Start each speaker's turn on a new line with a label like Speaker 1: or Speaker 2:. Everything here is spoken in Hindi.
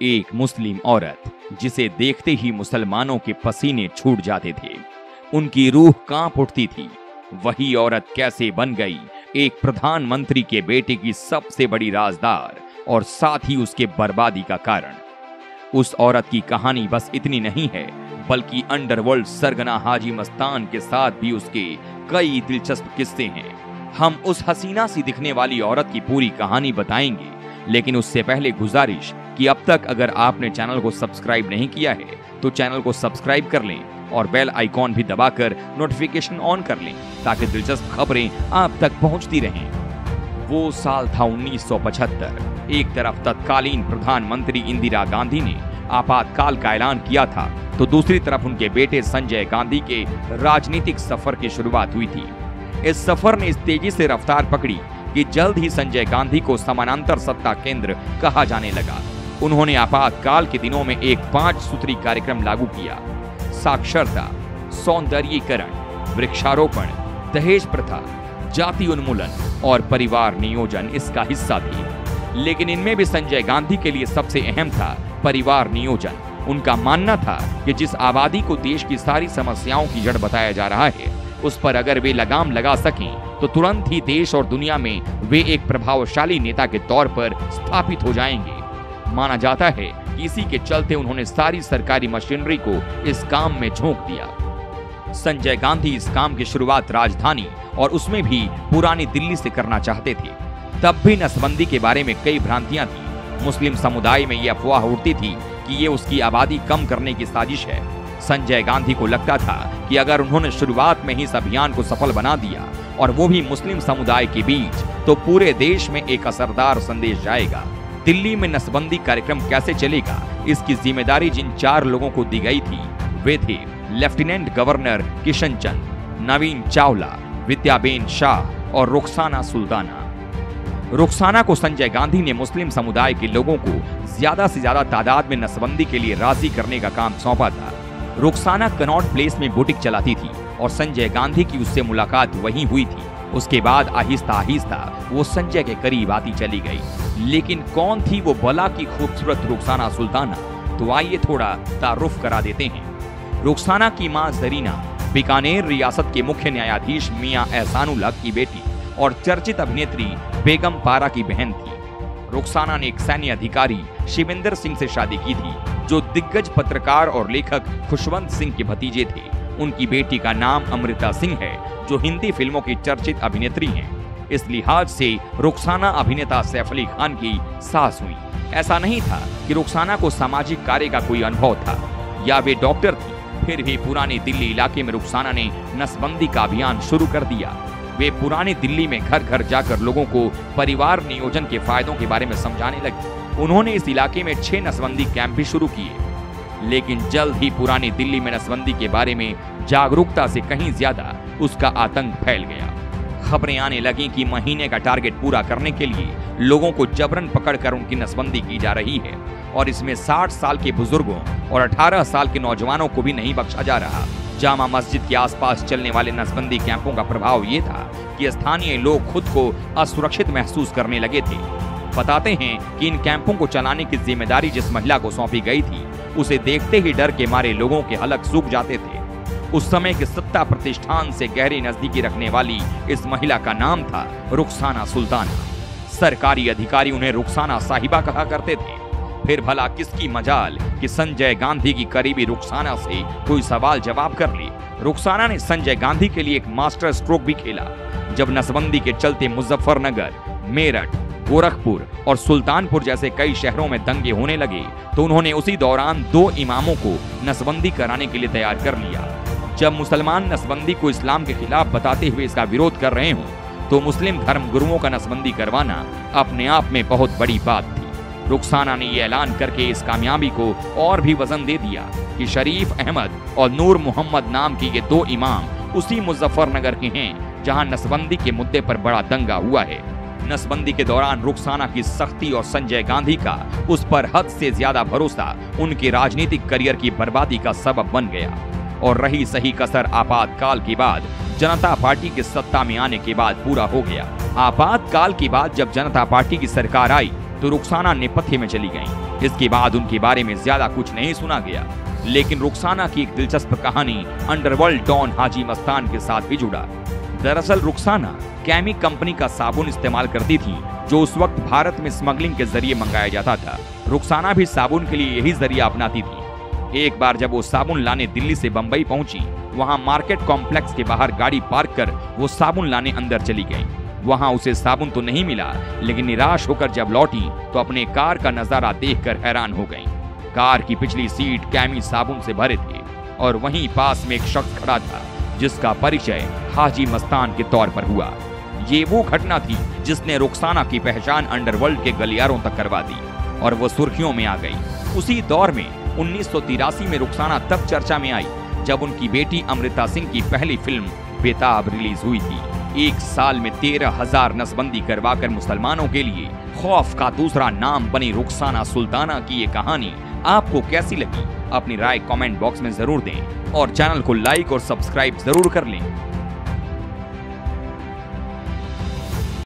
Speaker 1: एक मुस्लिम औरत जिसे देखते ही मुसलमानों के पसीने छूट जाते थे, उनकी रूह कांप उठती थी, वही औरत कैसे बन गई एक प्रधानमंत्री के बेटे की सबसे बड़ी राजदार और साथ ही उसके बर्बादी का कारण। उस औरत की कहानी बस इतनी नहीं है, बल्कि अंडरवर्ल्ड सरगना हाजी मस्तान के साथ भी उसके कई दिलचस्प किस्से हैं। हम उस हसीना सी दिखने वाली औरत की पूरी कहानी बताएंगे, लेकिन उससे पहले गुजारिश कि अब तक अगर आपने चैनल को सब्सक्राइब नहीं किया है तो चैनल को सब्सक्राइब कर लें और बेल आइकॉन भी दबाकर नोटिफिकेशन ऑन कर लें ताकि दिलचस्प खबरें आप तक पहुंचती रहें। वो साल था 1975। एक तरफ तत्कालीन प्रधानमंत्री इंदिरा गांधी ने आपातकाल का ऐलान किया था, तो दूसरी तरफ उनके बेटे संजय गांधी के राजनीतिक सफर की शुरुआत हुई थी। इस सफर ने इस तेजी से रफ्तार पकड़ी कि जल्द ही संजय गांधी को समानांतर सत्ता केंद्र कहा जाने लगा। उन्होंने आपातकाल के दिनों में एक 5 सूत्री कार्यक्रम लागू किया। साक्षरता, सौंदर्यीकरण, वृक्षारोपण, दहेज प्रथा, जाति उन्मूलन और परिवार नियोजन इसका हिस्सा थी। लेकिन इनमें भी संजय गांधी के लिए सबसे अहम था परिवार नियोजन। उनका मानना था कि जिस आबादी को देश की सारी समस्याओं की जड़ बताया जा रहा है, उस पर अगर वे लगाम लगा सकें तो तुरंत ही देश और दुनिया में वे एक प्रभावशाली नेता के तौर पर स्थापित हो जाएंगे। माना जाता है कि इसी के चलते उन्होंने सारी सरकारी मशीनरी को इस काम में झोंक दिया। संजय गांधी इस काम की शुरुआत राजधानी और उसमें भी पुरानी दिल्ली से करना चाहते थे। तब भी नसबंदी के बारे में कई भ्रांतियां थी। मुस्लिम समुदाय में यह अफवाह उड़ती थी कि ये उसकी आबादी कम करने की साजिश है। संजय गांधी को लगता था कि अगर उन्होंने शुरुआत में ही इस अभियान को सफल बना दिया और वो भी मुस्लिम समुदाय के बीच, तो पूरे देश में एक असरदार संदेश जाएगा। दिल्ली में नसबंदी कार्यक्रम कैसे चलेगा, इसकी जिम्मेदारी जिन 4 लोगों को दी गई थी वे थे लेफ्टिनेंट गवर्नर किशन चंद, नवीन चावला, विद्याबेन शाह और रुखसाना सुल्ताना। रुखसाना को संजय गांधी ने मुस्लिम समुदाय के लोगों को ज्यादा से ज्यादा तादाद में नसबंदी के लिए राजी करने का काम सौंपा था। रुखसाना कनॉट प्लेस में बुटीक चलाती थी और संजय गांधी की उससे मुलाकात वहीं हुई थी। उसके बाद आहिस्ता आहिस्ता वो संजय के करीब आती चली गई। लेकिन कौन थी वो भला की खूबसूरत रुखसाना सुल्ताना? तो आइए थोड़ा तारुफ करा देते हैं। रुखसाना की मां जरीना बीकानेर रियासत के मुख्य न्यायाधीश मियां एहसानुल्लाह की बेटी और चर्चित अभिनेत्री बेगम पारा की बहन थी। रुखसाना ने एक सैन्य अधिकारी शिविंदर सिंह से शादी की थी, जो दिग्गज पत्रकार और लेखक खुशवंत सिंह के भतीजे थे। उनकी बेटी का नाम अमृता सिंह है, जो हिंदी फिल्मों की चर्चित अभिनेत्री हैं। इस लिहाज से रुखसाना अभिनेता सैफ अली खान की सास हुई। ऐसा नहीं था कि रुखसाना को सामाजिक कार्य का कोई अनुभव था या वे डॉक्टर थी, फिर भी पुरानी दिल्ली इलाके में रुखसाना ने नसबंदी का अभियान शुरू कर दिया। वे पुरानी दिल्ली में घर घर जाकर लोगों को परिवार नियोजन के फायदों के बारे में समझाने लगे। उन्होंने इस इलाके में 6 नसबंदी कैंप भी शुरू किए। लेकिन जल्द ही पुरानी दिल्ली में नसबंदी के बारे में जागरूकता से कहीं ज्यादा उसका आतंक फैल गया। खबरें आने लगी कि महीने का टारगेट पूरा करने के लिए लोगों को जबरन पकड़कर उनकी नसबंदी की जा रही है और इसमें 60 साल के बुजुर्गों और 18 साल के नौजवानों को भी नहीं बख्शा जा रहा। जामा मस्जिद के आसपास चलने वाले नसबंदी कैंपों का प्रभाव ये था कि स्थानीय लोग खुद को असुरक्षित महसूस करने लगे थे। बताते हैं कि इन कैंपों को चलाने की जिम्मेदारी जिस महिला को सौंपी गई थी, उसे देखते ही डर के मारे लोगों के हलक सूख जाते थे। उस समय के सत्ता प्रतिष्ठान से गहरी नजदीकी रखने वाली इस महिला का नाम था रुखसाना सुल्ताना। सरकारी अधिकारी उन्हें रुखसाना साहिबा कहा करते थे। फिर भला किसकी मजाल कि संजय गांधी की करीबी रुखसाना से कोई सवाल जवाब कर ले। रुखसाना ने संजय गांधी के लिए एक मास्टर स्ट्रोक भी खेला। जब नसबंदी के चलते मुजफ्फरनगर, मेरठ, गोरखपुर और सुल्तानपुर जैसे कई शहरों में दंगे होने लगे, तो उन्होंने उसी दौरान 2 इमामों को नसबंदी कराने के लिए तैयार कर लिया। जब मुसलमान नसबंदी को इस्लाम के खिलाफ बताते हुए इसका विरोध कर रहे हों, तो मुस्लिम धर्म गुरुओं का नसबंदी करवाना अपने आप में बहुत बड़ी बात थी। रुखसाना ने यह ऐलान करके इस कामयाबी को और भी वजन दे दिया कि शरीफ अहमद और नूर मोहम्मद नाम की ये 2 इमाम उसी मुजफ्फरनगर के हैं जहां नसबंदी के मुद्दे पर बड़ा दंगा हुआ है। नसबंदी के दौरान रुखसाना की सख्ती और संजय गांधी का उस पर हद से ज्यादा भरोसा उनके राजनीतिक करियर की बर्बादी का सबब बन गया। और रही सही कसर आपातकाल के बाद जनता पार्टी के सत्ता में आने के बाद पूरा हो गया। आपातकाल के बाद जब जनता पार्टी की सरकार आई तो रुखसाना नेपथ्य में चली गईं। इसके बाद उनके बारे में ज्यादा कुछ नहीं सुना गया, लेकिन रुखसाना की एक दिलचस्प कहानी अंडरवर्ल्ड डॉन हाजी मस्तान के साथ भी जुड़ा। दरअसल रुखसाना कैमी कंपनी का साबुन इस्तेमाल करती थी, जो उस वक्त भारत में स्मगलिंग के जरिए मंगाया जाता था। रुखसाना भी साबुन के लिए यही जरिया अपनाती थी। एक बार जब वो साबुन लाने दिल्ली से बंबई पहुंची, वहां मार्केट कॉम्प्लेक्स के बाहर गाड़ी पार्क कर वो साबुन लाने अंदर चली गई। वहां उसे साबुन तो नहीं मिला, लेकिन निराश होकर जब लौटी तो अपने कार का नजारा देखकर हैरान हो गई। कार की पिछली सीट कैमी साबुन से भरे थे और वहीं पास में एक शख्स खड़ा था, जिसका परिचय हाजी मस्तान के तौर पर हुआ। ये वो घटना थी जिसने रुखसाना की पहचान अंडरवर्ल्ड के गलियारों तक करवा दी और वो सुर्खियों में आ गई। उसी दौर में 1983 में रुखसाना तब चर्चा में आई जब उनकी बेटी अमृता सिंह की पहली फिल्म बेताब रिलीज हुई थी। एक साल में 13,000 नसबंदी करवाकर मुसलमानों के लिए खौफ का दूसरा नाम बनी रुखसाना सुल्ताना की ये कहानी आपको कैसी लगी? अपनी राय कमेंट बॉक्स में जरूर दें और चैनल को लाइक और सब्सक्राइब जरूर कर लें।